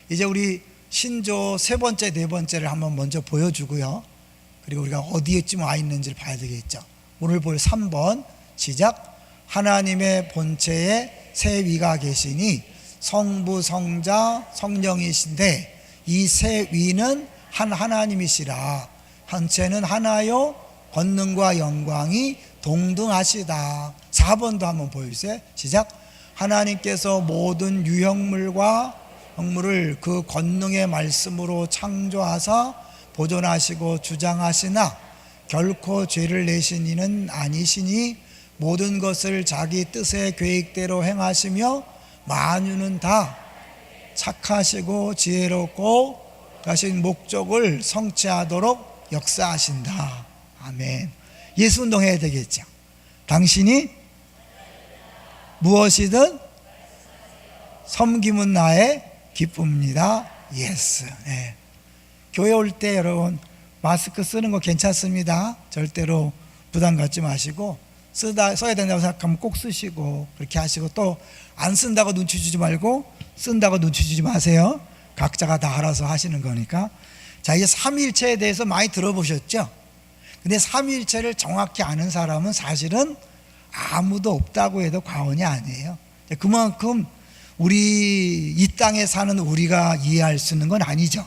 이제 우리 신조 세 번째, 네 번째를 한번 먼저 보여주고요. 그리고 우리가 어디에쯤 와 있는지를 봐야 되겠죠. 오늘 볼 3번 시작. 하나님의 본체에 세 위가 계시니 성부, 성자, 성령이신데 이 세 위는 한 하나님이시라. 한체는 하나요 권능과 영광이 동등하시다. 4번도 한번 보여주세요. 시작. 하나님께서 모든 유형물과 형물을 그 권능의 말씀으로 창조하사 보존하시고 주장하시나 결코 죄를 내신 이는 아니시니 모든 것을 자기 뜻의 계획대로 행하시며 만유는 다 착하시고 지혜롭고 가신 목적을 성취하도록 역사하신다. 아멘. 예수 운동해야 되겠죠. 당신이 무엇이든 섬김은 나의 기쁨입니다. 예스. 네. 교회 올 때 여러분 마스크 쓰는 거 괜찮습니다. 절대로 부담 갖지 마시고 써야 된다고 생각하면 꼭 쓰시고 그렇게 하시고, 또 안 쓴다고 눈치 주지 말고 쓴다고 눈치 주지 마세요. 각자가 다 알아서 하시는 거니까. 자, 이제 삼위일체에 대해서 많이 들어보셨죠? 근데 삼위일체를 정확히 아는 사람은 사실은 아무도 없다고 해도 과언이 아니에요. 그만큼 우리 이 땅에 사는 우리가 이해할 수 있는 건 아니죠.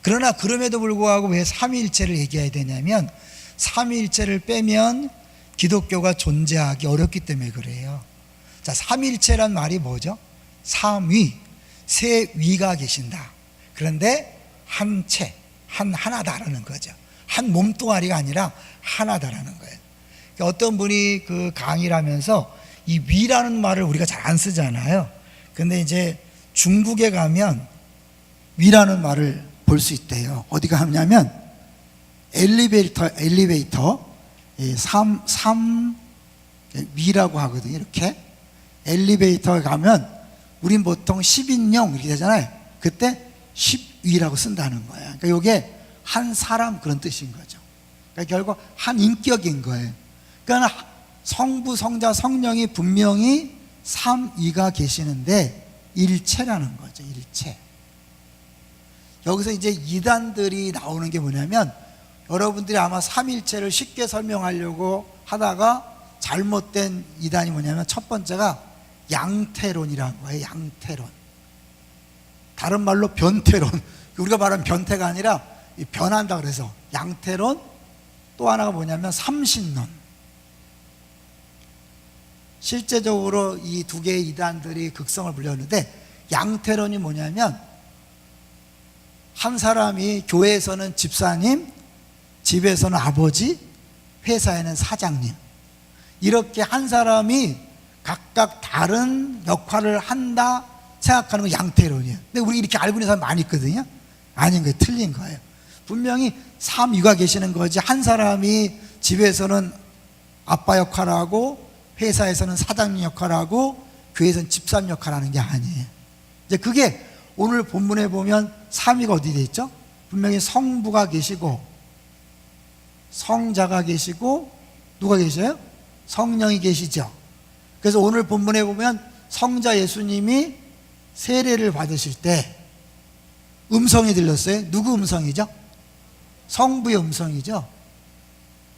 그러나 그럼에도 불구하고 왜 삼위일체를 얘기해야 되냐면 삼위일체를 빼면 기독교가 존재하기 어렵기 때문에 그래요. 자, 삼위일체란 말이 뭐죠? 삼위, 세 위가 계신다. 그런데 한 채, 하나다라는 거죠. 한 몸뚱아리가 아니라 하나다라는 거예요. 그러니까 어떤 분이 그 강의를 하면서 이 위라는 말을 우리가 잘 안 쓰잖아요. 근데 이제 중국에 가면 위라는 말을 볼 수 있대요. 어디 가냐면 엘리베이터 3 위라고 하거든요. 이렇게 엘리베이터에 가면 우린 보통 10인용 이렇게 되잖아요. 그때 10위라고 쓴다는 거예요. 그러니까 이게 한 사람 그런 뜻인 거죠. 그러니까 결국 한 인격인 거예요. 그러니까 성부, 성자, 성령이 분명히 3위가 계시는데 일체라는 거죠. 일체. 여기서 이제 이단들이 나오는 게 뭐냐면, 여러분들이 아마 삼일체를 쉽게 설명하려고 하다가 잘못된 이단이 뭐냐면, 첫 번째가 양태론이라는 거예요. 양태론. 다른 말로 변태론. 우리가 말하는 변태가 아니라 변한다 그래서 양태론. 또 하나가 뭐냐면 삼신론. 실제적으로 이 두 개의 이단들이 극성을 불렸는데, 양태론이 뭐냐면 한 사람이 교회에서는 집사님, 집에서는 아버지, 회사에는 사장님, 이렇게 한 사람이 각각 다른 역할을 한다 생각하는 건 양태론이에요. 근데 우리 이렇게 알고 있는 사람 많이 있거든요. 아닌 거예요. 틀린 거예요. 분명히 삼위가 계시는 거지, 한 사람이 집에서는 아빠 역할을 하고 회사에서는 사장님 역할을 하고 교회에서는 집사님 역할을 하는 게 아니에요. 이제 그게 오늘 본문에 보면 삼위가 어디 돼 있죠? 분명히 성부가 계시고 성자가 계시고 누가 계셔요? 성령이 계시죠. 그래서 오늘 본문에 보면 성자 예수님이 세례를 받으실 때 음성이 들렸어요. 누구 음성이죠? 성부의 음성이죠.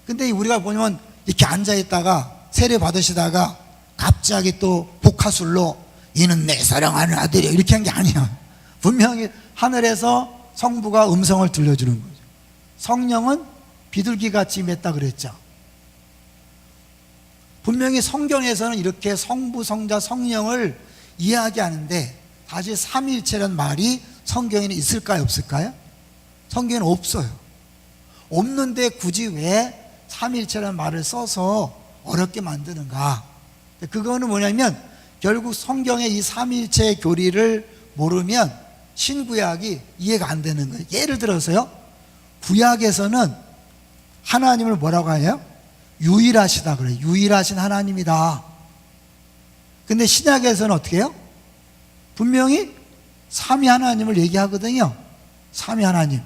근데 우리가 보면 이렇게 앉아있다가 세례 받으시다가 갑자기 또 복화술로 이는 내 사랑하는 아들이야 이렇게 한 게 아니야. 분명히 하늘에서 성부가 음성을 들려주는 거죠. 성령은 비둘기같이 임했다 그랬죠. 분명히 성경에서는 이렇게 성부, 성자, 성령을 이야기하는데, 사실 삼위일체란 말이 성경에는 있을까요, 없을까요? 성경에는 없어요. 없는데 굳이 왜 삼위일체라는 말을 써서 어렵게 만드는가? 그거는 뭐냐면 결국 성경의 이 삼위일체의 교리를 모르면 신구약이 이해가 안 되는 거예요. 예를 들어서요, 구약에서는 하나님을 뭐라고 해요? 유일하시다 그래요. 유일하신 하나님이다. 근데 신약에서는 어떻게 해요? 분명히 삼위 하나님을 얘기하거든요. 삼위 하나님.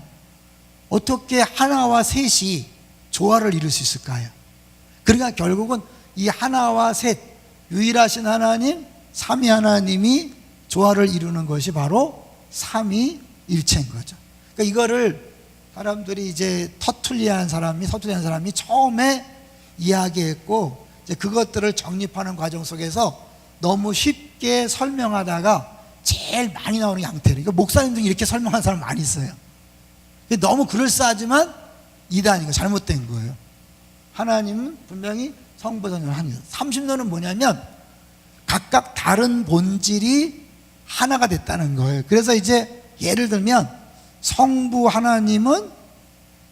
어떻게 하나와 셋이 조화를 이룰 수 있을까요? 그러니까 결국은 이 하나와 셋, 유일하신 하나님, 삼위 하나님이 조화를 이루는 것이 바로 삼위일체인 거죠. 그러니까 이거를 사람들이 이제 터툴리안 사람이 처음에 이야기했고, 이제 그것들을 정립하는 과정 속에서 너무 쉽게 설명하다가 제일 많이 나오는 양태로, 그러니까 목사님 중 이렇게 설명한 사람 많이 있어요. 너무 그럴싸하지만 이단이고 잘못된 거예요. 하나님은 분명히 성부, 성령, 하나님. 30론은 뭐냐면 각각 다른 본질이 하나가 됐다는 거예요. 그래서 이제 예를 들면 성부 하나님은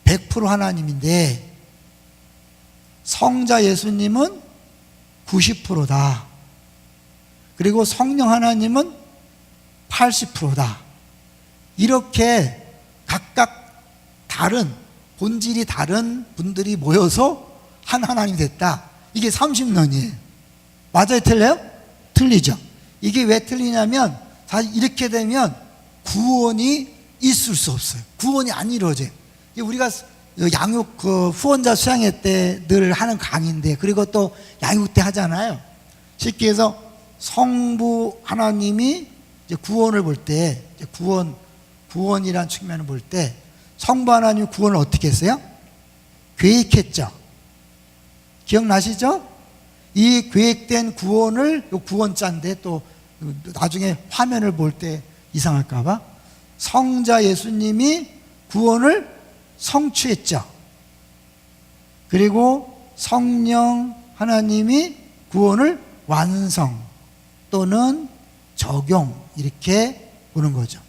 100% 하나님인데 성자 예수님은 90%다. 그리고 성령 하나님은 80%다. 이렇게 각각 다른 본질이 다른 분들이 모여서 한 하나님이 됐다. 이게 30론이에요. 맞아요? 틀려요? 틀리죠. 이게 왜 틀리냐면 사실 이렇게 되면 구원이 있을 수 없어요. 구원이 안 이루어져요. 우리가 양육 후원자 수양회 때 늘 하는 강의인데, 그리고 또 양육 때 하잖아요. 쉽게 해서 성부 하나님이 이제 구원을 볼 때, 구원이란 측면을 볼 때 성부 하나님이 구원을 어떻게 했어요? 계획했죠. 기억나시죠? 이 계획된 구원을, 구원자인데 또 나중에 화면을 볼 때 이상할까봐 성자 예수님이 구원을 성취했죠. 그리고 성령 하나님이 구원을 완성 또는 적용, 이렇게 보는 거죠.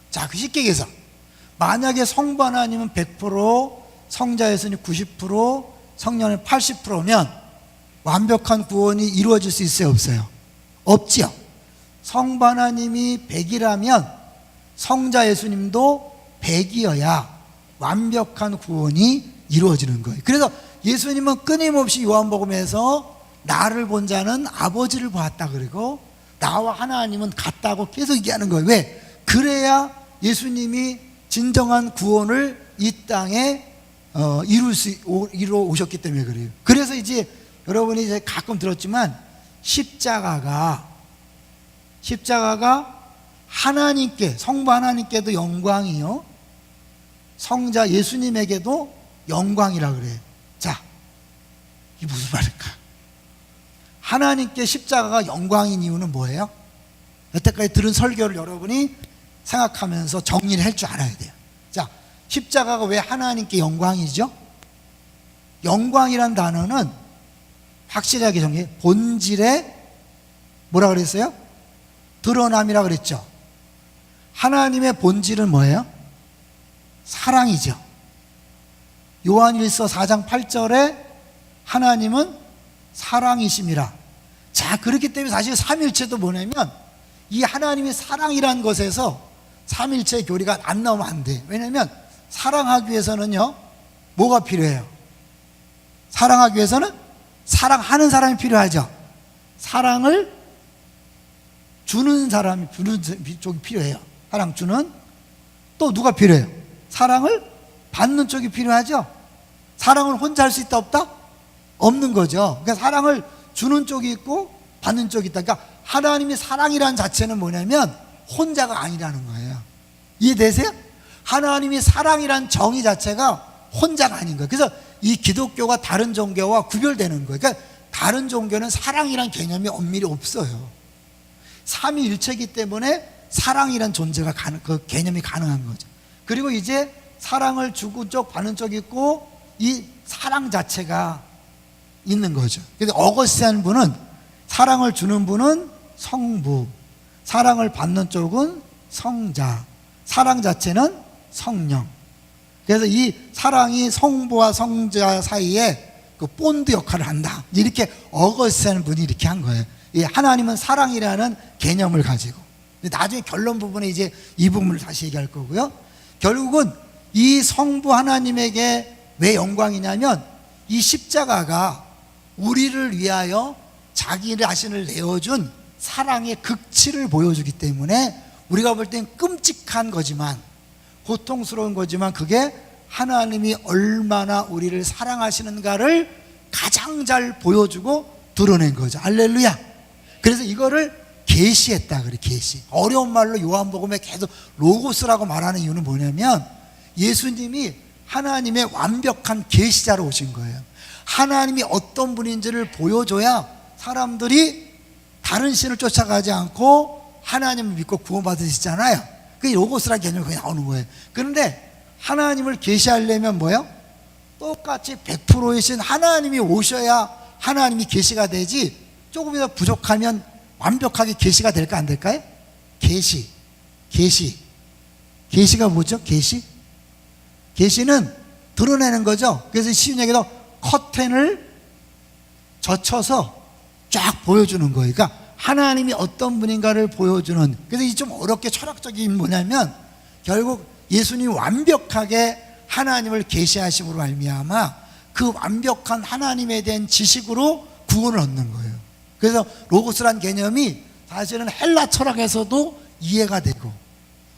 자, 쉽게 얘기해서 만약에 성부 하나님은 100%, 성자 예수님 90%, 성령은 80%면 완벽한 구원이 이루어질 수 있어요, 없어요? 없지요. 성부 하나님이 100이라면 성자 예수님도 100이어야 완벽한 구원이 이루어지는 거예요. 그래서 예수님은 끊임없이 요한복음에서 나를 본 자는 아버지를 보았다, 그리고 나와 하나님은 같다고 계속 얘기하는 거예요. 왜? 그래야 예수님이 진정한 구원을 이 땅에 이루어 오셨기 때문에 그래요. 그래서 이제 여러분이 이제 가끔 들었지만 십자가가 하나님께, 성부 하나님께도 영광이요, 성자 예수님에게도 영광이라 그래요. 자, 이게 무슨 말일까? 하나님께 십자가가 영광인 이유는 뭐예요? 여태까지 들은 설교를 여러분이 생각하면서 정리를 할 줄 알아야 돼요. 자, 십자가가 왜 하나님께 영광이죠? 영광이란 단어는 확실하게 정리해. 본질의 뭐라 그랬어요? 드러남이라 그랬죠. 하나님의 본질은 뭐예요? 사랑이죠. 요한일서 4장 8절에 하나님은 사랑이심이라. 자, 그렇기 때문에 사실 삼일체도 뭐냐면 이 하나님이 사랑이라는 것에서 삼일체의 교리가 안 나오면 안 돼. 왜냐하면 사랑하기 위해서는요, 뭐가 필요해요? 사랑하기 위해서는 사랑하는 사람이 필요하죠. 사랑을 주는 사람이, 주는 쪽이 필요해요. 사랑 주는. 또 누가 필요해요? 사랑을 받는 쪽이 필요하죠. 사랑을 혼자 할 수 있다, 없다? 없는 거죠. 그러니까 사랑을 주는 쪽이 있고 받는 쪽이 있다. 그러니까 하나님이 사랑이라는 자체는 뭐냐면 혼자가 아니라는 거예요. 이해되세요? 하나님이 사랑이란 정의 자체가 혼자가 아닌 거예요. 그래서 이 기독교가 다른 종교와 구별되는 거예요. 그러니까 다른 종교는 사랑이란 개념이 엄밀히 없어요. 삼위일체이기 때문에 사랑이란 존재가 그 개념이 가능한 거죠. 그리고 이제 사랑을 주고 쪽 받는 쪽이 있고 이 사랑 자체가 있는 거죠. 그래서 어거스티안 분은 사랑을 주는 분은 성부, 사랑을 받는 쪽은 성자, 사랑 자체는 성령. 그래서 이 사랑이 성부와 성자 사이에 그 본드 역할을 한다. 이렇게 어거스티안 분이 이렇게 한 거예요. 이 하나님은 사랑이라는 개념을 가지고. 나중에 결론 부분에 이제 이 부분을 다시 얘기할 거고요. 결국은 이 성부 하나님에게 왜 영광이냐면 이 십자가가 우리를 위하여 자기 자신을 내어준 사랑의 극치를 보여주기 때문에 우리가 볼 땐 끔찍한 거지만, 고통스러운 거지만, 그게 하나님이 얼마나 우리를 사랑하시는가를 가장 잘 보여주고 드러낸 거죠. 할렐루야. 그래서 이거를 계시했다 그래. 계시. 어려운 말로 요한복음에 계속 로고스라고 말하는 이유는 뭐냐면 예수님이 하나님의 완벽한 계시자로 오신 거예요. 하나님이 어떤 분인지를 보여줘야 사람들이 다른 신을 쫓아가지 않고 하나님을 믿고 구원받으시잖아요. 그게 로고스라는 개념이 거기 나오는 거예요. 그런데 하나님을 계시하려면 뭐예요? 똑같이 100%이신 하나님이 오셔야 하나님이 계시가 되지, 조금이라도 부족하면 완벽하게 계시가 될까 안 될까요? 계시가 뭐죠? 계시는 드러내는 거죠. 그래서 쉬운 얘기로 커튼을 젖혀서 쫙 보여주는 거예요. 그러니까 하나님이 어떤 분인가를 보여주는. 그래서 이 좀 어렵게 철학적인 뭐냐면 결국 예수님이 완벽하게 하나님을 계시하심으로 말미암아 그 완벽한 하나님에 대한 지식으로 구원을 얻는 거예요. 그래서 로고스란 개념이 사실은 헬라 철학에서도 이해가 되고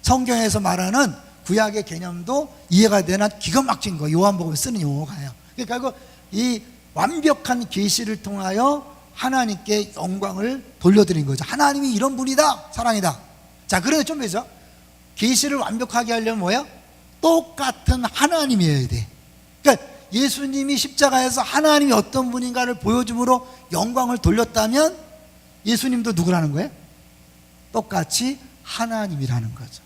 성경에서 말하는 구약의 개념도 이해가 되는 기가 막힌 거, 요한복음에 쓰는 용어가요. 그러니까 결국 이 완벽한 계시를 통하여 하나님께 영광을 돌려드린 거죠. 하나님이 이런 분이다, 사랑이다. 자, 그래서 좀 보죠. 계시를 완벽하게 하려면 뭐야? 똑같은 하나님이어야 돼. 그러니까 예수님이 십자가에서 하나님이 어떤 분인가를 보여줌으로 영광을 돌렸다면 예수님도 누구라는 거예요? 똑같이 하나님이라는 거죠.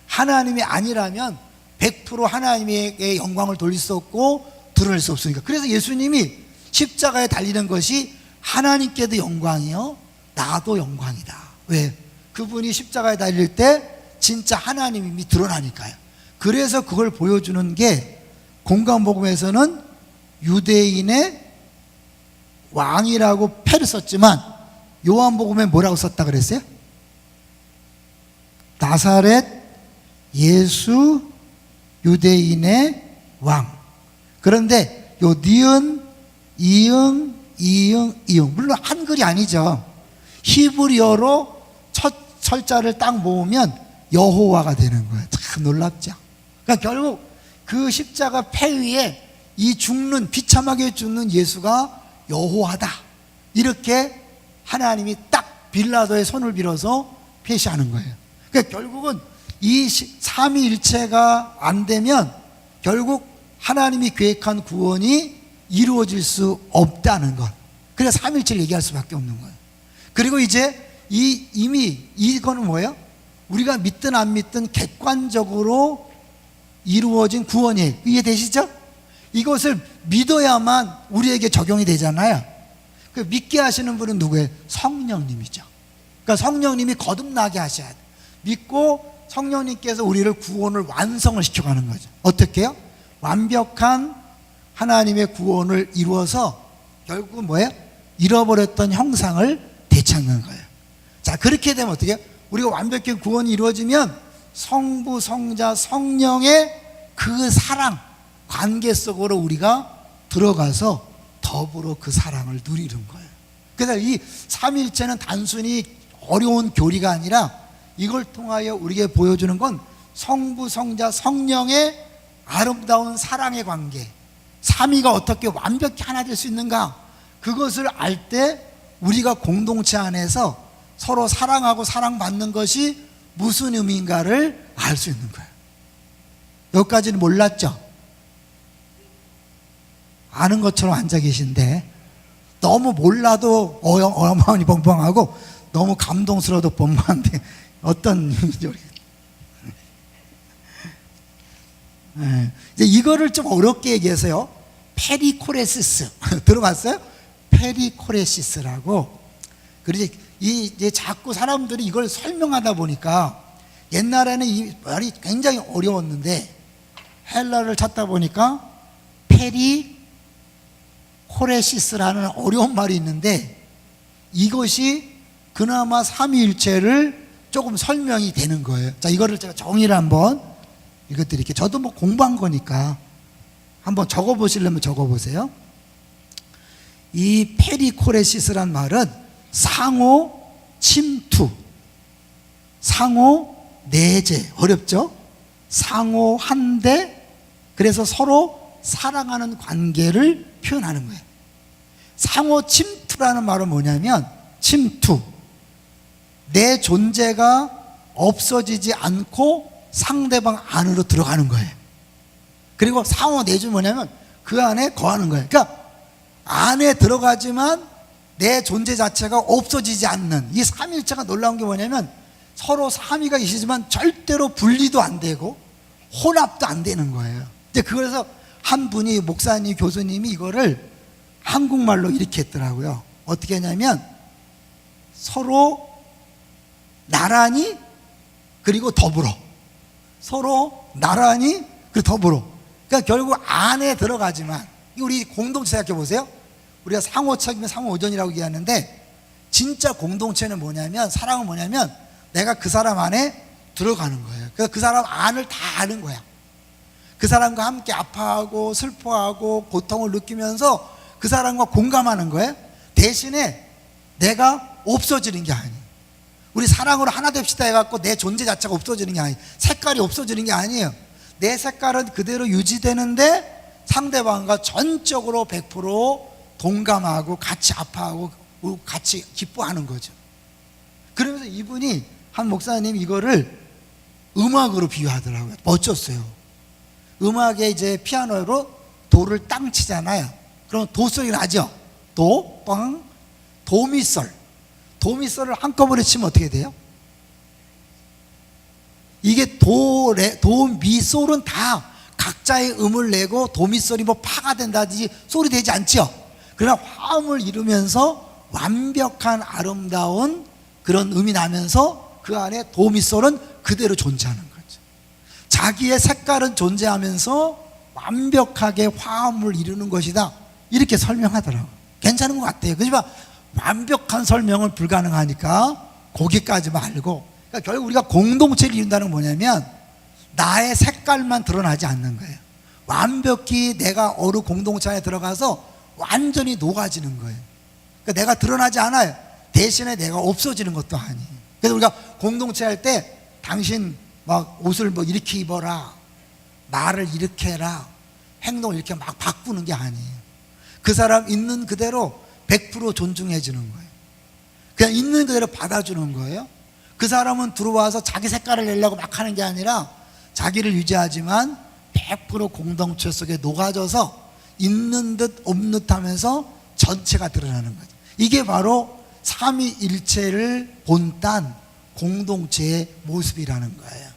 하나님이 아니라면 100% 하나님에게 영광을 돌릴 수 없고 드러낼 수 없으니까. 그래서 예수님이 십자가에 달리는 것이 하나님께도 영광이요, 나도 영광이다. 왜? 그분이 십자가에 달릴 때 진짜 하나님이 드러나니까요. 그래서 그걸 보여주는 게 공관복음에서는 유대인의 왕이라고 패를 썼지만 요한복음에 뭐라고 썼다 그랬어요? 나사렛 예수 유대인의 왕. 그런데 요 니은, 이응 물론 한글이 아니죠. 히브리어로 첫 철자를 딱 모으면 여호와가 되는 거예요. 참 놀랍죠. 그러니까 결국 그 십자가 폐 위에 이 죽는, 비참하게 죽는 예수가 여호와다, 이렇게 하나님이 딱 빌라도의 손을 빌어서 표시하는 거예요. 그러니까 결국은 이 삼위일체가 안 되면 결국 하나님이 계획한 구원이 이루어질 수 없다는 것. 그래서 삼위일체를 얘기할 수밖에 없는 거예요. 그리고 이제 이미 이거는 뭐예요? 우리가 믿든 안 믿든 객관적으로 이루어진 구원이에요. 이해되시죠? 이것을 믿어야만 우리에게 적용이 되잖아요. 그 믿게 하시는 분은 누구예요? 성령님이죠. 그러니까 성령님이 거듭나게 하셔야 돼요. 믿고 성령님께서 우리를 구원을 완성을 시켜가는 거죠. 어떻게 해요? 완벽한 하나님의 구원을 이루어서 결국은 뭐예요? 잃어버렸던 형상을 되찾는 거예요. 자, 그렇게 되면 어떻게 해요? 우리가 완벽히 구원이 이루어지면 성부, 성자, 성령의 그 사랑, 관계 속으로 우리가 들어가서 더불어 그 사랑을 누리는 거예요. 그래서 이 삼위일체는 단순히 어려운 교리가 아니라 이걸 통하여 우리에게 보여주는 건 성부, 성자, 성령의 아름다운 사랑의 관계, 삼위가 어떻게 완벽히 하나 될 수 있는가, 그것을 알 때 우리가 공동체 안에서 서로 사랑하고 사랑받는 것이 무슨 의미인가를 알 수 있는 거예요. 여기까지는 몰랐죠? 아는 것처럼 앉아 계신데 너무 몰라도 어마어마하니 벙벙하고 너무 감동스러워도 벙벙한데 어떤 이제 이거를 좀 어렵게 얘기해서요, 페리코레시스 들어봤어요? 페리코레시스라고. 그래서 이제 자꾸 사람들이 이걸 설명하다 보니까 옛날에는 이 말이 굉장히 어려웠는데 헬라를 찾다 보니까 페리코레시스라는 어려운 말이 있는데 이것이 그나마 삼위일체를 조금 설명이 되는 거예요. 자, 이거를 제가 정의를 한번 읽어드릴게요. 저도 뭐 공부한 거니까 한번 적어보시려면 적어보세요. 이 페리코레시스란 말은 상호 침투, 상호 내재, 어렵죠? 상호 한대, 그래서 서로 사랑하는 관계를 표현하는 거예요. 상호 침투라는 말은 뭐냐면 침투, 내 존재가 없어지지 않고 상대방 안으로 들어가는 거예요. 그리고 상호 내주 뭐냐면 그 안에 거하는 거예요. 그러니까 안에 들어가지만 내 존재 자체가 없어지지 않는 이 삼위일체가 놀라운 게 뭐냐면 서로 삼위가 계시지만 절대로 분리도 안 되고 혼합도 안 되는 거예요. 이제 그래서 한 분이 목사님, 교수님이 이거를 한국말로 이렇게 했더라고요. 어떻게 했냐면 서로 나란히 그리고 더불어, 서로 나란히 그리고 더불어. 그러니까 결국 안에 들어가지만, 우리 공동체 생각해 보세요. 우리가 상호책이면 상호의존이라고 얘기하는데 진짜 공동체는 뭐냐면, 사랑은 뭐냐면 내가 그 사람 안에 들어가는 거예요. 그래서 그 사람 안을 다 아는 거야. 그 사람과 함께 아파하고 슬퍼하고 고통을 느끼면서 그 사람과 공감하는 거예요. 대신에 내가 없어지는 게 아니에요. 우리 사랑으로 하나 됩시다 해갖고 내 존재 자체가 없어지는 게 아니에요. 색깔이 없어지는 게 아니에요. 내 색깔은 그대로 유지되는데 상대방과 전적으로 100% 동감하고 같이 아파하고 같이 기뻐하는 거죠. 그러면서 이분이 한 목사님이 이거를 음악으로 비유하더라고요. 멋졌어요. 음악에 이제 피아노로 도를 땅 치잖아요. 그럼 도 소리가 나죠. 도, 빵, 도미솔. 도미솔을 한꺼번에 치면 어떻게 돼요? 이게 도미솔은 다 각자의 음을 내고 도미솔이 뭐 파가 된다든지 소리 되지 않죠. 그러나 화음을 이루면서 완벽한 아름다운 그런 음이 나면서 그 안에 도미솔은 그대로 존재하는 거죠. 자기의 색깔은 존재하면서 완벽하게 화음을 이루는 것이다, 이렇게 설명하더라고요. 괜찮은 것 같아요. 그렇지만 완벽한 설명은 불가능하니까 거기까지 말고, 그러니까 결국 우리가 공동체를 이룬다는 건 뭐냐면 나의 색깔만 드러나지 않는 거예요. 완벽히 내가 어느 공동체 안에 들어가서 완전히 녹아지는 거예요. 그러니까 내가 드러나지 않아요. 대신에 내가 없어지는 것도 아니에요. 그래서 우리가 공동체 할 때 당신 막 옷을 뭐 이렇게 입어라, 말을 이렇게 해라, 행동을 이렇게 막 바꾸는 게 아니에요. 그 사람 있는 그대로 100% 존중해 주는 거예요. 그냥 있는 그대로 받아주는 거예요. 그 사람은 들어와서 자기 색깔을 내려고 막 하는 게 아니라 자기를 유지하지만 100% 공동체 속에 녹아져서 있는 듯 없는 듯 하면서 전체가 드러나는 거죠. 이게 바로 삼위일체를 본딴 공동체의 모습이라는 거예요.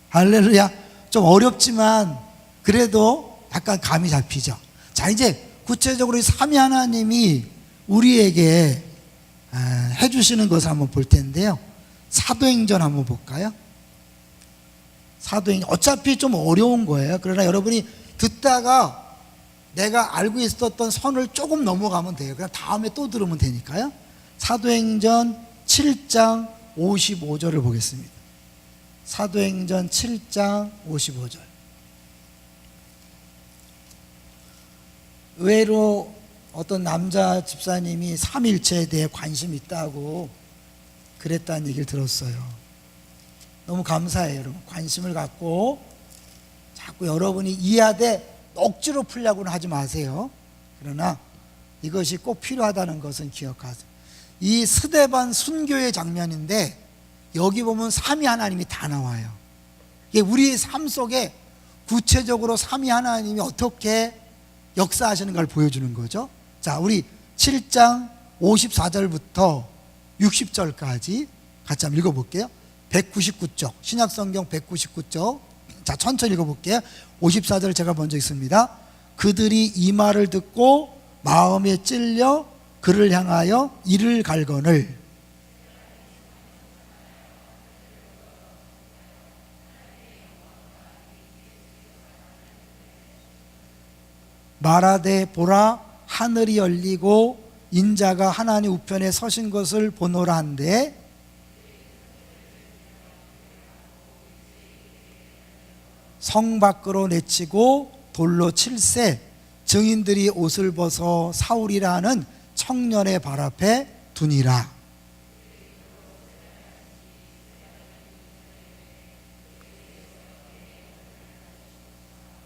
할렐루야. 좀 어렵지만 그래도 약간 감이 잡히죠. 자, 이제 구체적으로 이 삼위 하나님이 우리에게 해주시는 것을 한번 볼 텐데요. 사도행전 한번 볼까요? 사도행전 어차피 좀 어려운 거예요. 그러나 여러분이 듣다가 내가 알고 있었던 선을 조금 넘어가면 돼요. 그냥 다음에 또 들으면 되니까요. 사도행전 7장 55절을 보겠습니다. 사도행전 7장 55절. 의외로 어떤 남자 집사님이 삼일체에 대해 관심이 있다고 그랬다는 얘기를 들었어요. 너무 감사해요. 여러분, 관심을 갖고 자꾸 여러분이 이해하되 억지로 풀려고는 하지 마세요. 그러나 이것이 꼭 필요하다는 것은 기억하세요. 이 스데반 순교의 장면인데 여기 보면 삼위 하나님이 다 나와요. 이게 우리 삶 속에 구체적으로 삼위 하나님이 어떻게 역사하시는 걸 보여주는 거죠. 자, 우리 7장 54절부터 60절까지 같이 한번 읽어볼게요. 199쪽, 신약성경 199쪽. 자, 천천히 읽어볼게요. 54절 제가 먼저 읽습니다. 그들이 이 말을 듣고 마음에 찔려 그를 향하여 이를 갈거늘 말하되 보라, 하늘이 열리고 인자가 하나님 우편에 서신 것을 보노라 한데, 성 밖으로 내치고 돌로 칠세 증인들이 옷을 벗어 사울이라는 청년의 발 앞에 두니라.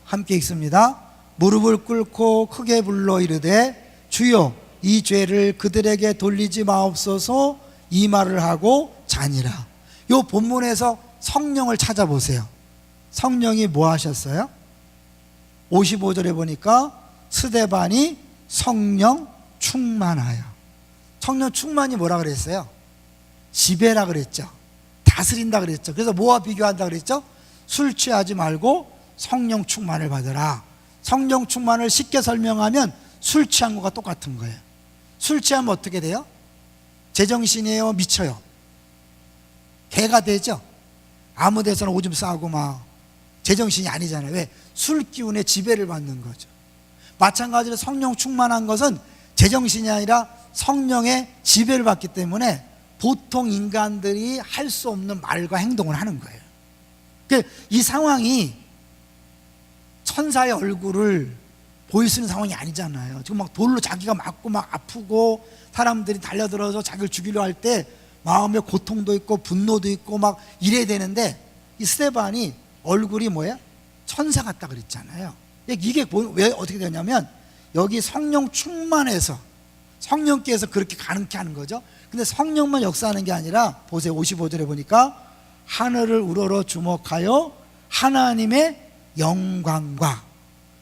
함께 읽습니다. 무릎을 꿇고 크게 불러 이르되 주여 이 죄를 그들에게 돌리지 마옵소서. 이 말을 하고 자니라. 요 본문에서 성령을 찾아보세요. 성령이 뭐 하셨어요? 55절에 보니까 스데반이 성령 충만하여. 성령 충만이 뭐라 그랬어요? 지배라 그랬죠. 다스린다 그랬죠. 그래서 뭐와 비교한다 그랬죠? 술 취하지 말고 성령 충만을 받으라. 성령 충만을 쉽게 설명하면 술 취한 것과 똑같은 거예요. 술 취하면 어떻게 돼요? 제정신이에요? 미쳐요? 개가 되죠? 아무 데서나 오줌 싸고 막 제정신이 아니잖아요. 왜? 술 기운에 지배를 받는 거죠. 마찬가지로 성령 충만한 것은 제정신이 아니라 성령의 지배를 받기 때문에 보통 인간들이 할 수 없는 말과 행동을 하는 거예요. 이 상황이 천사의 얼굴을 보일 수 있는 상황이 아니잖아요. 지금 막 돌로 자기가 맞고 막 아프고 사람들이 달려들어서 자기를 죽이려 할 때 마음에 고통도 있고 분노도 있고 막 이래야 되는데, 이 스데반이 얼굴이 뭐예요? 천사 같다 그랬잖아요. 이게 왜 어떻게 되냐면 여기 성령 충만해서 성령께서 그렇게 가능케 하는 거죠. 근데 성령만 역사하는 게 아니라 보세요. 55절에 보니까 하늘을 우러러 주목하여 하나님의 영광과,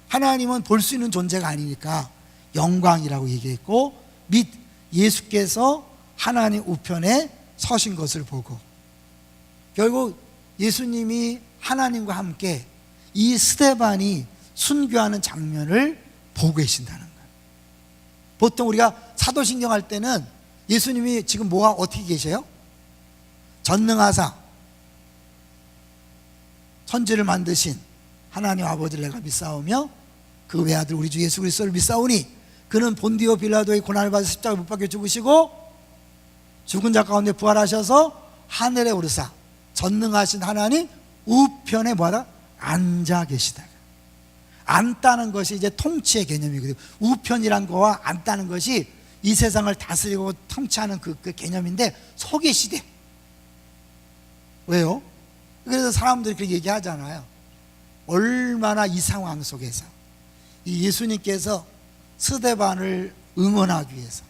하나님은 볼 수 있는 존재가 아니니까 영광이라고 얘기했고, 및 예수께서 하나님 우편에 서신 것을 보고, 결국 예수님이 하나님과 함께 이 스데반이 순교하는 장면을 보고 계신다는 거예요. 보통 우리가 사도신경 할 때는 예수님이 지금 뭐가 어떻게 계세요? 전능하사 천지를 만드신 하나님 아버지를 내가 믿사오며 그 외아들 우리 주 예수 그리스도를 믿사오니 그는 본디오 빌라도의 고난을 받아 십자가에 못 박혀 죽으시고 죽은 자 가운데 부활하셔서 하늘에 오르사 전능하신 하나님 우편에 뭐하다? 앉아 계시다. 앉다는 것이 이제 통치의 개념이거든요. 우편이란 거와 앉다는 것이 이 세상을 다스리고 통치하는 그 개념인데 서 계시대. 왜요? 그래서 사람들이 그렇게 얘기하잖아요. 얼마나 이 상황 속에서 이 예수님께서 스데반을 응원하기 위해서,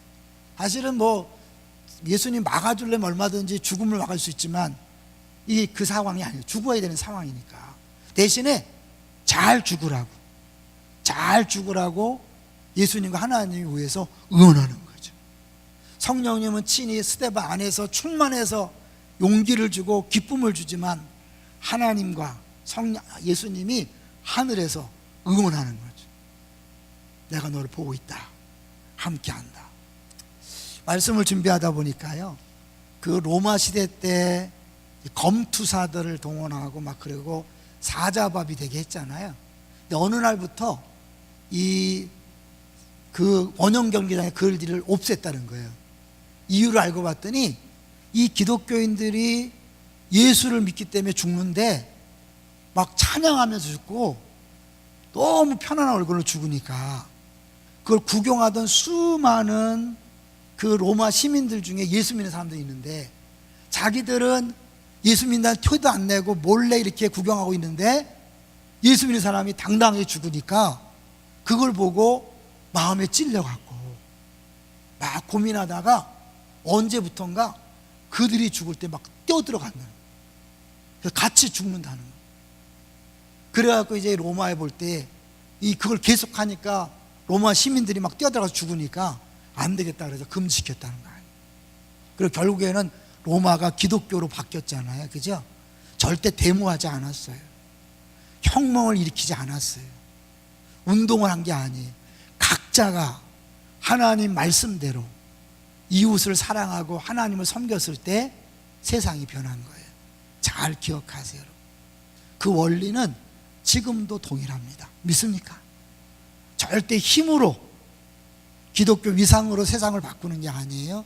사실은 뭐 예수님 막아주려면 얼마든지 죽음을 막을 수 있지만 이 그 상황이 아니에요. 죽어야 되는 상황이니까 대신에 잘 죽으라고 예수님과 하나님을 위해서 응원하는 거죠. 성령님은 친히 스데반 안에서 충만해서 용기를 주고 기쁨을 주지만 하나님과 예수님이 하늘에서 응원하는 거죠. 내가 너를 보고 있다. 함께한다. 말씀을 준비하다 보니까요, 그 로마 시대 때 검투사들을 동원하고 막 그러고 사자밥이 되게 했잖아요. 근데 어느 날부터 그 원형 경기장의 글들을 없앴다는 거예요. 이유를 알고 봤더니 이 기독교인들이 예수를 믿기 때문에 죽는데 막 찬양하면서 죽고 너무 편안한 얼굴로 죽으니까 그걸 구경하던 수많은 그 로마 시민들 중에 예수 믿는 사람들이 있는데, 자기들은 예수 믿는다는 표도 안 내고 몰래 이렇게 구경하고 있는데 예수 믿는 사람이 당당하게 죽으니까 그걸 보고 마음에 찔려갖고 막 고민하다가 언제부턴가 그들이 죽을 때 막 뛰어들어가는 거예요. 같이 죽는다는 거예요. 그래갖고 이제 로마에 볼 때 그걸 계속하니까 로마 시민들이 막 뛰어들어가서 죽으니까 안 되겠다 그래서 금지시켰다는 거예요. 그리고 결국에는 로마가 기독교로 바뀌었잖아요. 그죠? 절대 데모하지 않았어요. 혁명을 일으키지 않았어요. 운동을 한 게 아니에요. 각자가 하나님 말씀대로 이웃을 사랑하고 하나님을 섬겼을 때 세상이 변한 거예요. 잘 기억하세요. 그 원리는 지금도 동일합니다. 믿습니까? 절대 힘으로, 기독교 위상으로 세상을 바꾸는 게 아니에요.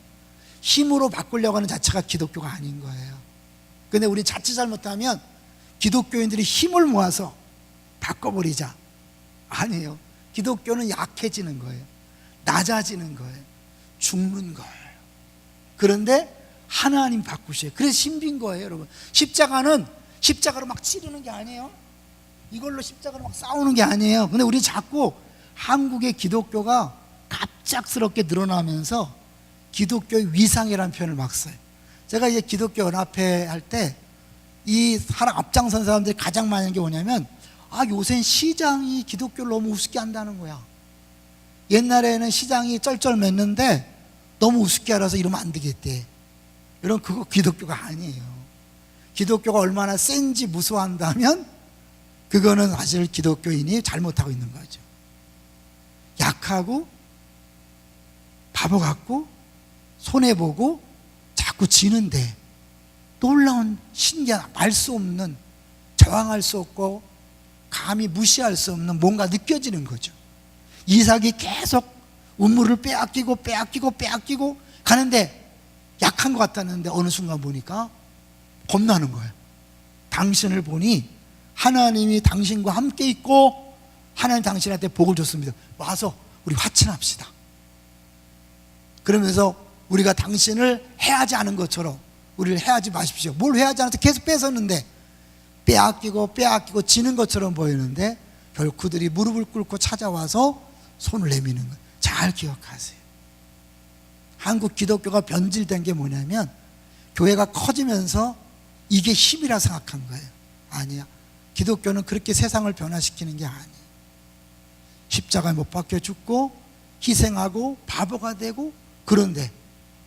힘으로 바꾸려고 하는 자체가 기독교가 아닌 거예요. 근데 우리 자칫 잘못하면 기독교인들이 힘을 모아서 바꿔버리자. 아니에요. 기독교는 약해지는 거예요. 낮아지는 거예요. 죽는 거예요. 그런데 하나님 바꾸셔요. 그래서 신비인 거예요, 여러분. 십자가로 막 찌르는 게 아니에요. 이걸로 십자가로 막 싸우는 게 아니에요. 근데 우리 자꾸 한국의 기독교가 갑작스럽게 늘어나면서 기독교의 위상이라는 표현을 막 써요. 제가 이제 기독교 연합회 할 때 이 사람 앞장선 사람들이 가장 많이 하는 게 뭐냐면, 요새 시장이 기독교를 너무 우습게 한다는 거야. 옛날에는 시장이 쩔쩔맸는데 너무 우습게 알아서 이러면 안 되겠대. 이런 그거 기독교가 아니에요. 기독교가 얼마나 센지 무서워한다면 그거는 사실 기독교인이 잘못하고 있는 거죠. 약하고 바보 같고 손해보고 자꾸 지는데 놀라운 신기한 알 수 없는, 저항할 수 없고 감히 무시할 수 없는 뭔가 느껴지는 거죠. 이삭이 계속 우물을 빼앗기고 가는데 약한 것 같았는데 어느 순간 보니까 겁나는 거예요. 당신을 보니 하나님이 당신과 함께 있고 하나님 당신한테 복을 줬습니다. 와서 우리 화친합시다. 그러면서 우리가 당신을 해하지 않은 것처럼 우리를 해하지 마십시오. 뭘 해하지 않아서 계속 뺏었는데 빼앗기고 지는 것처럼 보이는데 결국 그들이 무릎을 꿇고 찾아와서 손을 내미는 거예요. 잘 기억하세요. 한국 기독교가 변질된 게 뭐냐면 교회가 커지면서 이게 힘이라 생각한 거예요. 아니야. 기독교는 그렇게 세상을 변화시키는 게 아니에요. 십자가에 못 박혀 죽고 희생하고 바보가 되고, 그런데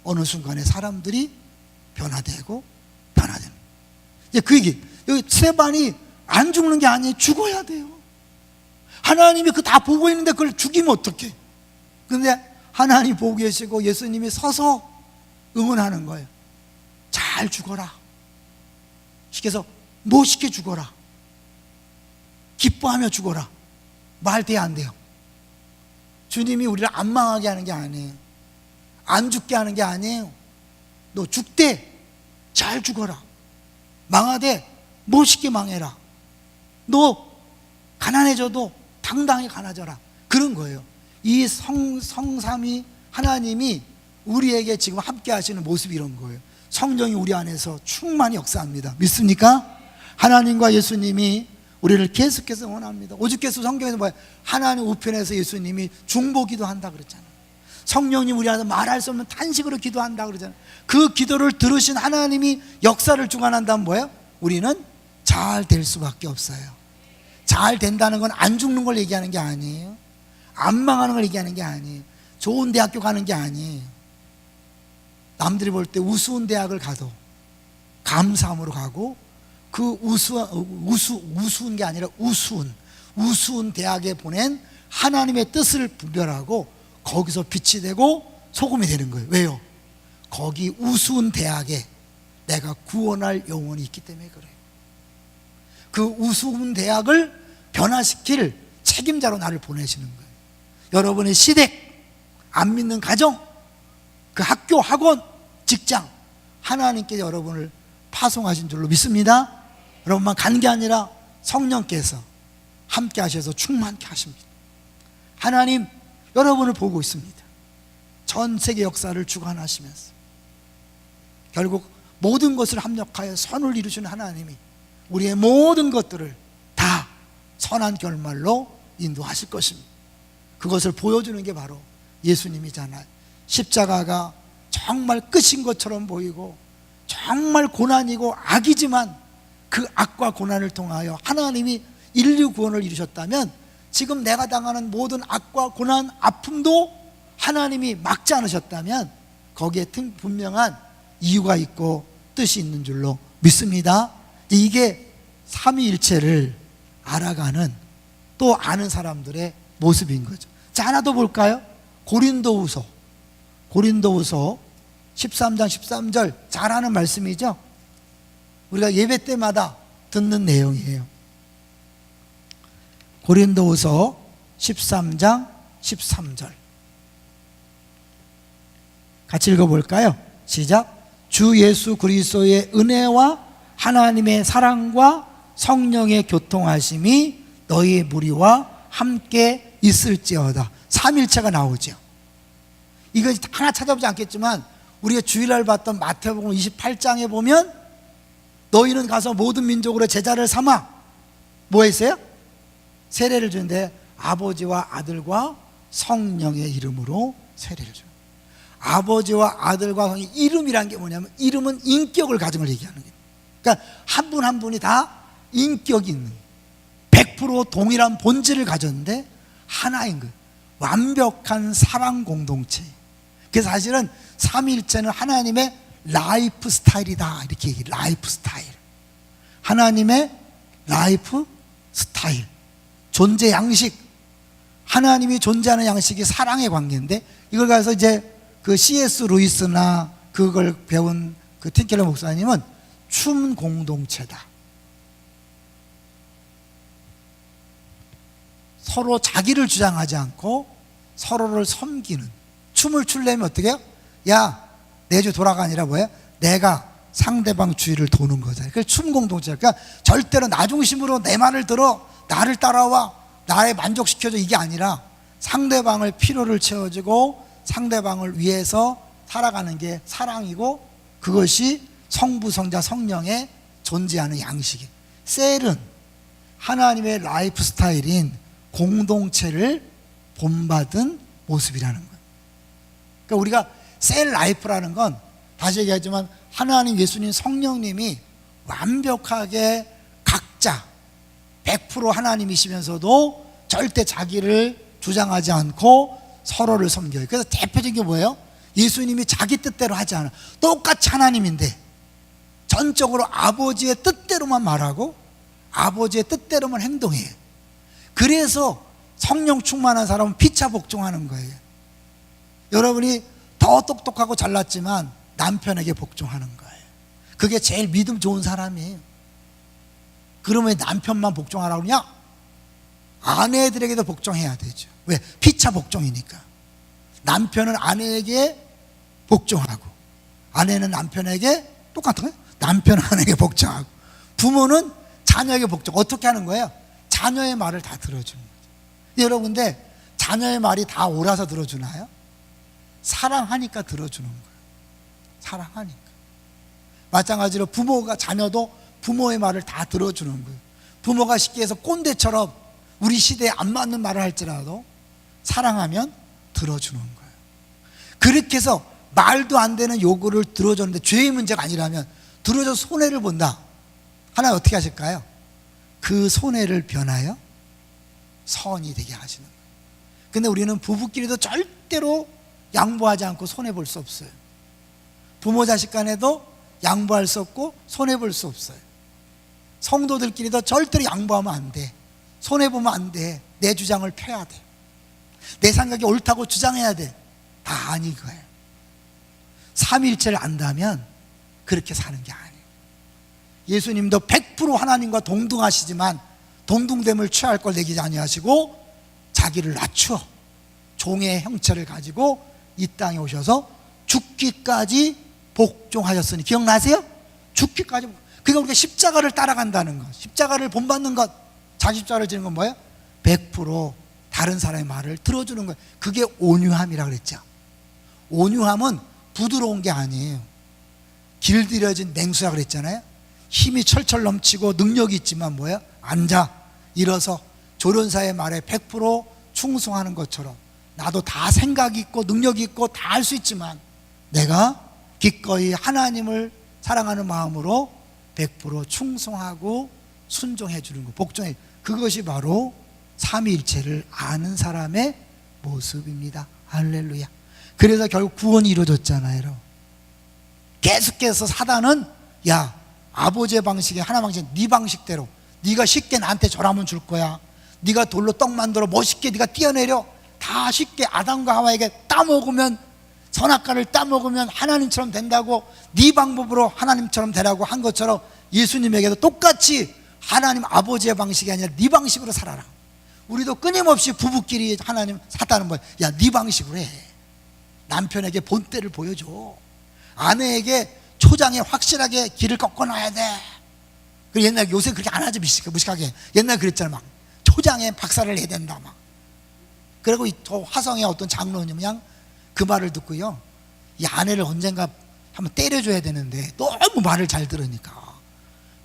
어느 순간에 사람들이 변화되는. 이제 그 얘기. 여기 스데반이 안 죽는 게 아니에요. 죽어야 돼요. 하나님이 그 다 보고 있는데 그걸 죽이면 어떡해. 그런데 하나님 보고 계시고 예수님이 서서 응원하는 거예요. 잘 죽어라. 시켜서 멋있게 죽어라. 기뻐하며 죽어라. 말 돼야 안 돼요. 주님이 우리를 안 망하게 하는 게 아니에요. 안 죽게 하는 게 아니에요. 너 죽되 잘 죽어라. 망하되 멋있게 망해라. 너 가난해져도 당당히 가난해져라. 그런 거예요. 이 성삼위 하나님이 우리에게 지금 함께 하시는 모습이 이런 거예요. 성령이 우리 안에서 충만히 역사합니다. 믿습니까? 하나님과 예수님이 우리를 계속해서 원합니다. 오죽해서 성경에서 뭐예요? 하나님 우편에서 예수님이 중보기도 한다 그랬잖아요. 성령님 우리 안에서 말할 수 없는 탄식으로 기도한다 그러잖아요. 그 기도를 들으신 하나님이 역사를 주관한다면 뭐예요? 우리는 잘 될 수밖에 없어요. 잘 된다는 건 안 죽는 걸 얘기하는 게 아니에요. 안 망하는 걸 얘기하는 게 아니에요. 좋은 대학교 가는 게 아니에요. 남들이 볼 때 우스운 대학을 가도 감사함으로 가고, 그 우스운 게 아니라 우스운 대학에 보낸 하나님의 뜻을 분별하고 거기서 빛이 되고 소금이 되는 거예요. 왜요? 거기 우스운 대학에 내가 구원할 영혼이 있기 때문에 그래요. 그 우스운 대학을 변화시킬 책임자로 나를 보내시는 거예요. 여러분의 시댁, 안 믿는 가정, 그 학교, 학원, 직장, 하나님께 여러분을 파송하신 줄로 믿습니다. 여러분만 간 게 아니라 성령께서 함께 하셔서 충만케 하십니다. 하나님 여러분을 보고 있습니다. 전 세계 역사를 주관하시면서 결국 모든 것을 합력하여 선을 이루시는 하나님이 우리의 모든 것들을 다 선한 결말로 인도하실 것입니다. 그것을 보여주는 게 바로 예수님이잖아요. 십자가가 정말 끝인 것처럼 보이고 정말 고난이고 악이지만 그 악과 고난을 통하여 하나님이 인류 구원을 이루셨다면 지금 내가 당하는 모든 악과 고난, 아픔도 하나님이 막지 않으셨다면 거기에 분명한 이유가 있고 뜻이 있는 줄로 믿습니다. 이게 삼위일체를 알아가는, 또 아는 사람들의 모습인 거죠. 자, 하나 더 볼까요? 고린도후서 13장 13절 잘 아는 말씀이죠. 우리가 예배 때마다 듣는 내용이에요. 고린도후서 13장 13절 같이 읽어볼까요? 시작. 주 예수 그리스도의 은혜와 하나님의 사랑과 성령의 교통하심이 너희 무리와 함께 있을지어다. 삼일체가 나오죠. 이거 하나 찾아보지 않겠지만 우리가 주일날 봤던 마태복음 28장에 보면 너희는 가서 모든 민족으로 제자를 삼아 뭐 했어요? 세례를 주는데 아버지와 아들과 성령의 이름으로 세례를 줘요. 아버지와 아들과 성령, 이름이란 게 뭐냐면 이름은 인격을 가진 걸 얘기하는 거예요. 그러니까 한 분 한 분이 다 인격이 있는 100% 동일한 본질을 가졌는데 하나인 거예요. 완벽한 사랑 공동체. 그래서 사실은 삼위일체는 하나님의 라이프 스타일이다 이렇게 얘기해요. 라이프 스타일. 하나님의 라이프 스타일. 존재 양식. 하나님이 존재하는 양식이 사랑의 관계인데 이걸 가서 이제 그 C.S. 루이스나 그걸 배운 그 팀켈러 목사님은 춤 공동체다. 서로 자기를 주장하지 않고 서로를 섬기는. 춤을 추려면 어떻게 해요? 야, 내 주 돌아가 아니라 뭐예요? 내가 상대방 주위를 도는 거잖아요. 그래서 춤 공동체. 그러니까 절대로 나 중심으로 내 말을 들어, 나를 따라와, 나를 만족시켜줘, 이게 아니라 상대방을 필요를 채워주고 상대방을 위해서 살아가는 게 사랑이고, 그것이 성부, 성자, 성령의 존재하는 양식이에요. 셀은 하나님의 라이프 스타일인 공동체를 본받은 모습이라는 거예요. 그러니까 우리가 셀 라이프라는 건 다시 얘기하지만 하나님, 예수님, 성령님이 완벽하게 각자 100% 하나님이시면서도 절대 자기를 주장하지 않고 서로를 섬겨요. 그래서 대표적인 게 뭐예요? 예수님이 자기 뜻대로 하지 않아. 똑같이 하나님인데 전적으로 아버지의 뜻대로만 말하고 아버지의 뜻대로만 행동해요. 그래서 성령 충만한 사람은 피차 복종하는 거예요. 여러분이 더 똑똑하고 잘났지만 남편에게 복종하는 거예요. 그게 제일 믿음 좋은 사람이에요. 그러면 남편만 복종하라고 그러냐? 아내들에게도 복종해야 되죠. 왜? 피차 복종이니까. 남편은 아내에게 복종하고 아내는 남편에게 똑같은 거예요. 남편은 아내에게 복종하고 부모는 자녀에게 복종. 어떻게 하는 거예요? 자녀의 말을 다 들어주는 거죠. 여러분, 근데 자녀의 말이 다 옳아서 들어주나요? 사랑하니까 들어주는 거예요. 사랑하니까. 마찬가지로 부모가, 자녀도 부모의 말을 다 들어주는 거예요. 부모가 쉽게 해서 꼰대처럼 우리 시대에 안 맞는 말을 할지라도 사랑하면 들어주는 거예요. 그렇게 해서 말도 안 되는 요구를 들어줬는데 죄의 문제가 아니라면 들어줘 손해를 본다. 하나님 어떻게 하실까요? 그 손해를 변하여 선이 되게 하시는 거예요. 근데 우리는 부부끼리도 절대로 양보하지 않고 손해볼 수 없어요. 부모 자식 간에도 양보할 수 없고 손해볼 수 없어요. 성도들끼리도 절대로 양보하면 안 돼. 손해보면 안 돼. 내 주장을 펴야 돼. 내 생각이 옳다고 주장해야 돼. 다 아닌 거예요. 삼위일체를 안다면 그렇게 사는 게 아니에요. 예수님도 100% 하나님과 동등하시지만 동등됨을 취할 걸 내기지 아니하시고 자기를 낮추어 종의 형체를 가지고 이 땅에 오셔서 죽기까지 복종하셨으니, 기억나세요? 죽기까지. 그러니까 우리가 십자가를 따라간다는 것, 십자가를 본받는 것, 자기 십자가를 지는 건 뭐예요? 100% 다른 사람의 말을 들어주는 거예요. 그게 온유함이라고 그랬죠. 온유함은 부드러운 게 아니에요. 길들여진 냉수라 그랬잖아요. 힘이 철철 넘치고 능력이 있지만 뭐예요? 앉아 일어서 조련사의 말에 100% 충성하는 것처럼 나도 다 생각이 있고 능력이 있고 다 할 수 있지만 내가 기꺼이 하나님을 사랑하는 마음으로 100% 충성하고 순종해 주는 것, 복종해. 그것이 바로 삼위일체를 아는 사람의 모습입니다. 할렐루야. 그래서 결국 구원이 이루어졌잖아요, 여러분. 계속해서 사단은 야, 아버지의 방식이 하나 방식, 네 방식대로 네가 쉽게 나한테 절하면 줄 거야. 네가 돌로 떡 만들어 멋있게 네가 뛰어내려. 다 쉽게 아담과 하와에게 따먹으면, 선악과를 따먹으면 하나님처럼 된다고, 네 방법으로 하나님처럼 되라고 한 것처럼 예수님에게도 똑같이 하나님 아버지의 방식이 아니라 네 방식으로 살아라. 우리도 끊임없이 부부끼리 하나님 사다는 거야. 야, 네 방식으로 해. 남편에게 본때를 보여줘. 아내에게 초장에 확실하게 길을 꺾어놔야 돼. 그리고 옛날, 요새 그렇게 안 하죠, 무식하게. 옛날 그랬잖아. 막 초장에 박살을 내야 된다 막. 그리고 저 화성의 어떤 장로님 그냥 그 말을 듣고요, 이 아내를 언젠가 한번 때려줘야 되는데 너무 말을 잘 들으니까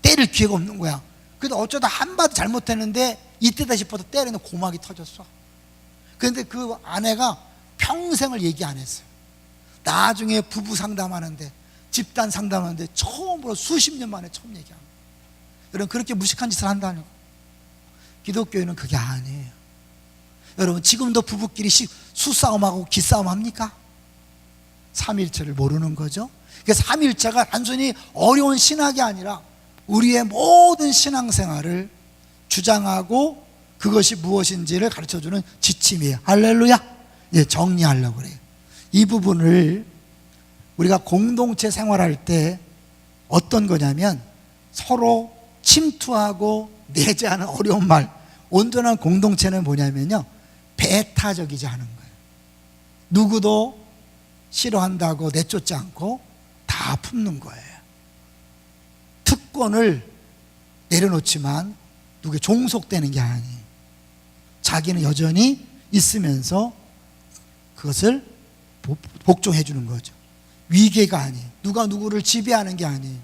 때릴 기회가 없는 거야. 그래도 어쩌다 한마디 잘못했는데 이때다 싶어서 때리는 고막이 터졌어. 그런데 그 아내가 평생을 얘기 안 했어요. 나중에 부부 상담하는데, 집단 상담하는데 처음으로 수십 년 만에 처음 얘기합니다. 여러분, 그렇게 무식한 짓을 한다는 거. 기독교인은 그게 아니에요. 여러분, 지금도 부부끼리 수싸움하고 기싸움 합니까? 삼일체를 모르는 거죠. 그러니까 삼일체가 단순히 어려운 신학이 아니라 우리의 모든 신앙생활을 주장하고 그것이 무엇인지를 가르쳐주는 지침이에요. 할렐루야. 예, 정리하려고 그래요. 이 부분을 우리가 공동체 생활할 때 어떤 거냐면, 서로 침투하고 내재하는 어려운 말. 온전한 공동체는 뭐냐면요, 배타적이지 않은 거예요. 누구도 싫어한다고 내쫓지 않고 다 품는 거예요. 특권을 내려놓지만 누구에 종속되는 게 아니에요. 자기는 여전히 있으면서 그것을 복종해 주는 거죠. 위계가 아니에요. 누가 누구를 지배하는 게 아니에요.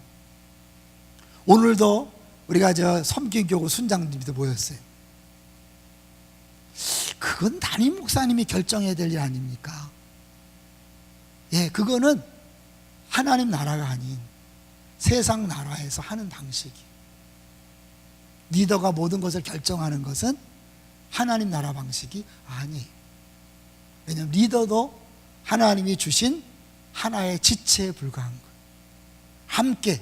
오늘도 우리가 섬기교구 순장님도 모였어요. 그건 담임 목사님이 결정해야 될 일 아닙니까? 예, 그거는 하나님 나라가 아닌 세상 나라에서 하는 방식이. 리더가 모든 것을 결정하는 것은 하나님 나라 방식이 아니에요. 왜냐하면 리더도 하나님이 주신 하나의 지체에 불과한 거예요. 함께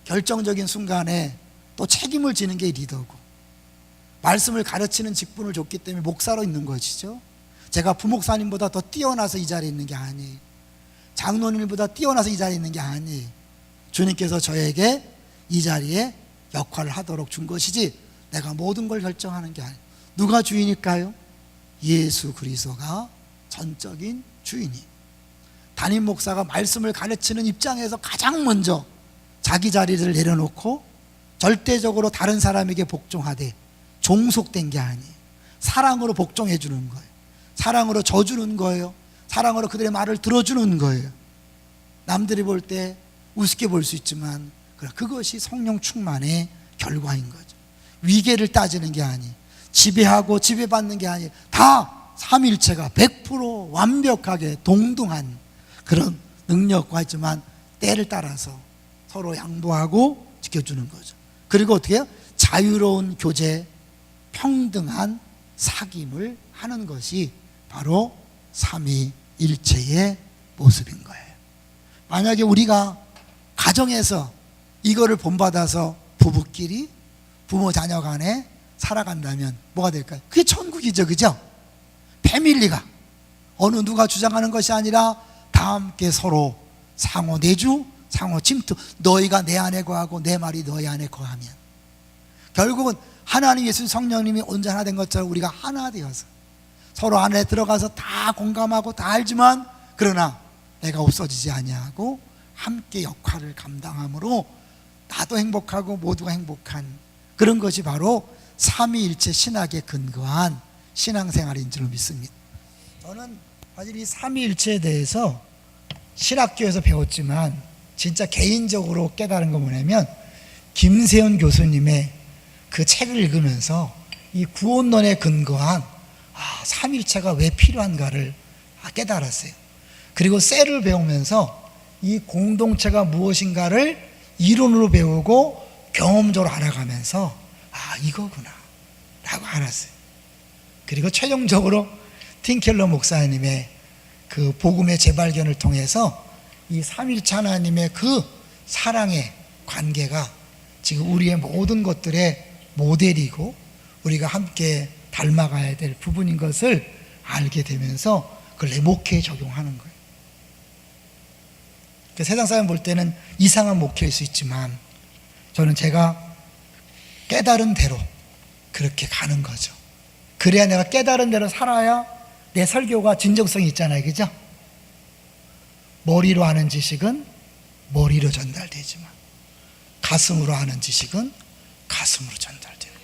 결정적인 순간에 또 책임을 지는 게 리더고, 말씀을 가르치는 직분을 줬기 때문에 목사로 있는 것이죠. 제가 부목사님보다 더 뛰어나서 이 자리에 있는 게 아니에요. 장로님보다 뛰어나서 이 자리에 있는 게 아니에요. 주님께서 저에게 이 자리에 역할을 하도록 준 것이지 내가 모든 걸 결정하는 게 아니에요. 누가 주인일까요? 예수 그리스도가 전적인 주인이. 담임 목사가 말씀을 가르치는 입장에서 가장 먼저 자기 자리를 내려놓고 절대적으로 다른 사람에게 복종하되 종속된 게 아니에요. 사랑으로 복종해 주는 거예요. 사랑으로 져주는 거예요. 사랑으로 그들의 말을 들어주는 거예요. 남들이 볼 때 우습게 볼 수 있지만 그것이 성령 충만의 결과인 거죠. 위계를 따지는 게 아니에요. 지배하고 지배받는 게 아니에요. 다 삼일체가 100% 완벽하게 동등한 그런 능력과 있지만 때를 따라서 서로 양보하고 지켜주는 거죠. 그리고 어떻게 해요? 자유로운 교제, 평등한 사귐을 하는 것이 바로 삼위일체의 모습인 거예요. 만약에 우리가 가정에서 이거를 본받아서 부부끼리, 부모 자녀 간에 살아간다면 뭐가 될까요? 그게 천국이죠, 그죠? 패밀리가 어느 누가 주장하는 것이 아니라 다 함께 서로 상호 내주, 상호 침투. 너희가 내 안에 거하고 내 말이 너희 안에 거하면 결국은 하나님, 예수, 성령님이 온전하나 된 것처럼 우리가 하나 되어서 서로 안에 들어가서 다 공감하고 다 알지만 그러나 내가 없어지지 아니하고 함께 역할을 감당함으로 나도 행복하고 모두가 행복한 그런 것이 바로 삼위일체 신학에 근거한 신앙생활인 줄 믿습니다. 저는 사실 이 삼위일체에 대해서 신학교에서 배웠지만 진짜 개인적으로 깨달은 건 뭐냐면 김세현 교수님의 그 책을 읽으면서 이 구원론에 근거한 삼일체가 왜 필요한가를 깨달았어요. 그리고 셀을 배우면서 이 공동체가 무엇인가를 이론으로 배우고 경험적으로 알아가면서 이거구나 라고 알았어요. 그리고 최종적으로 팀켈러 목사님의 그 복음의 재발견을 통해서 이 삼일체 하나님의 그 사랑의 관계가 지금 우리의 모든 것들의 모델이고 우리가 함께 닮아가야 될 부분인 것을 알게 되면서 그걸 내 목회에 적용하는 거예요. 그러니까 세상 사람 볼 때는 이상한 목회일 수 있지만 저는 제가 깨달은 대로 그렇게 가는 거죠. 그래야 내가 깨달은 대로 살아야 내 설교가 진정성이 있잖아요, 그죠? 머리로 하는 지식은 머리로 전달되지만 가슴으로 하는 지식은 가슴으로 전달되는